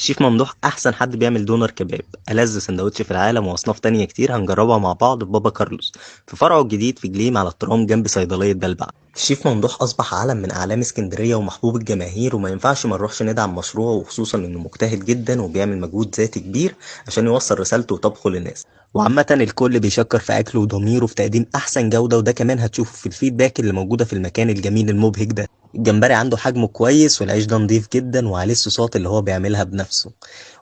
الشيف ممدوح احسن حد بيعمل دونر كباب، ألذ سندوتش في العالم، واصناف تانية كتير هنجربها مع بعض في بابا كارلوس في فرعه الجديد في جليم على الترام جنب صيدلية بلبع. الشيف ممدوح اصبح علم من اعلام اسكندرية ومحبوب الجماهير، وما ينفعش ما نروحش ندعم مشروعه، وخصوصا انه مجتهد جدا وبيعمل مجهود ذاتي كبير عشان يوصل رسالته وطبخه للناس. وعامة الكل بيشكر في أكله وضميره في تقديم أحسن جودة، وده كمان هتشوفه في الفيدباك اللي موجودة في المكان الجميل المبهج ده. الجمبري عنده حجمه كويس، والعيش ده نضيف جدا، وعليه الصوصات اللي هو بيعملها بنفسه.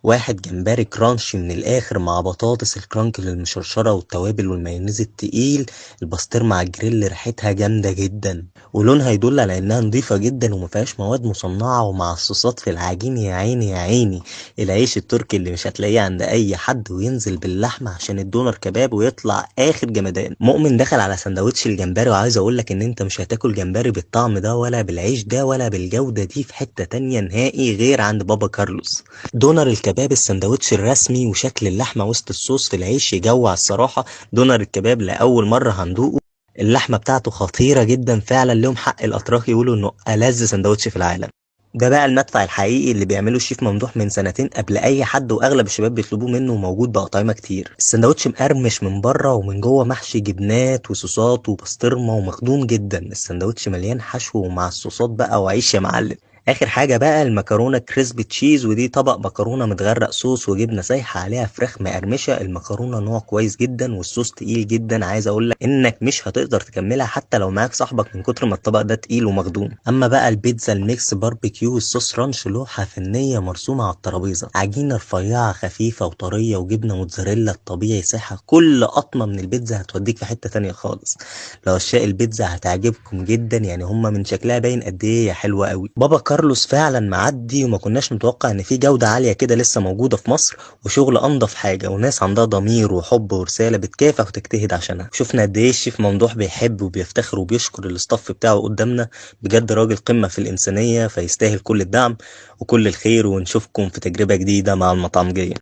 واحد جمبري كرانشي من الآخر مع بطاطس الكرانكل المشرشرة والتوابل والمايونيز التقيل. البسطرمة على الجريل ريحتها جامدة جدا، ولونها يدل على إنها نضيفة جدا ومفيهاش مواد مصنعة، ومع الصوصات في العجين يا عيني يا عيني. العيش التركي اللي مش هتلاقيه عند أي حد، وينزل باللحمة عشان الدونر كباب ويطلع آخر جمدان. مؤمن دخل على سندوتش الجمبري، وعايز أقولك إن أنت مش هتاكل جمبري بالطعم ده ولا بالعيش ده ولا بالجودة دي في حتة تانية نهائي غير عند بابا كارلوس. دونر الكباب السندوتش الرسمي، وشكل اللحمة وسط الصوص في العيش يجوع الصراحة. دونر الكباب لأول مرة هندوقه، اللحمة بتاعته خطيرة جدا فعلا، لهم حق الأتراك يقولوا إنه ألذ سندوتش في العالم. ده بقى المدفع الحقيقي اللي بيعمله الشيف ممدوح من سنتين قبل اي حد، واغلب الشباب بيطلبوه منه، وموجود باطعمه كتير. السندوتش مقرمش من بره، ومن جوه محشي جبنات وصوصات وبسطرمه، ومخدوم جدا. السندوتش مليان حشو، ومع الصوصات بقى وعيش يا معلم. اخر حاجه بقى المكرونه كريسبي تشيز، ودي طبق مكرونه متغرق صوص وجبنه سايحه عليها فراخ مقرمشه. المكرونه نوع كويس جدا، والصوص تقيل جدا، عايز اقول لك انك مش هتقدر تكملها حتى لو معاك صاحبك من كتر ما الطبق ده تقيل ومخدوم. اما بقى البيتزا الميكس باربيكيو الصوص رانش، لوحه فنيه مرسومه على الترابيزه، عجينه رفيعه خفيفه وطريه، وجبنه موتزاريلا الطبيعي سايحه. كل قطمه من البيتزا هتوديك في حته تانية خالص. لو عشاق البيتزا هتعجبكم جدا، يعني هما من شكلها باين قد ايه هي حلوه قوي. بابا كارلوس فعلا معدي، وما كناش متوقع ان في جوده عاليه كده لسه موجوده في مصر، وشغل انضف حاجه، وناس عندها ضمير وحب ورساله بتكافح وتجتهد عشانها. شفنا قد ايه الشيف ممدوح بيحب وبيفتخر وبيشكر الاستاف بتاعه قدامنا. بجد راجل قمه في الانسانيه، فيستاهل كل الدعم وكل الخير. ونشوفكم في تجربه جديده مع المطعمجيه.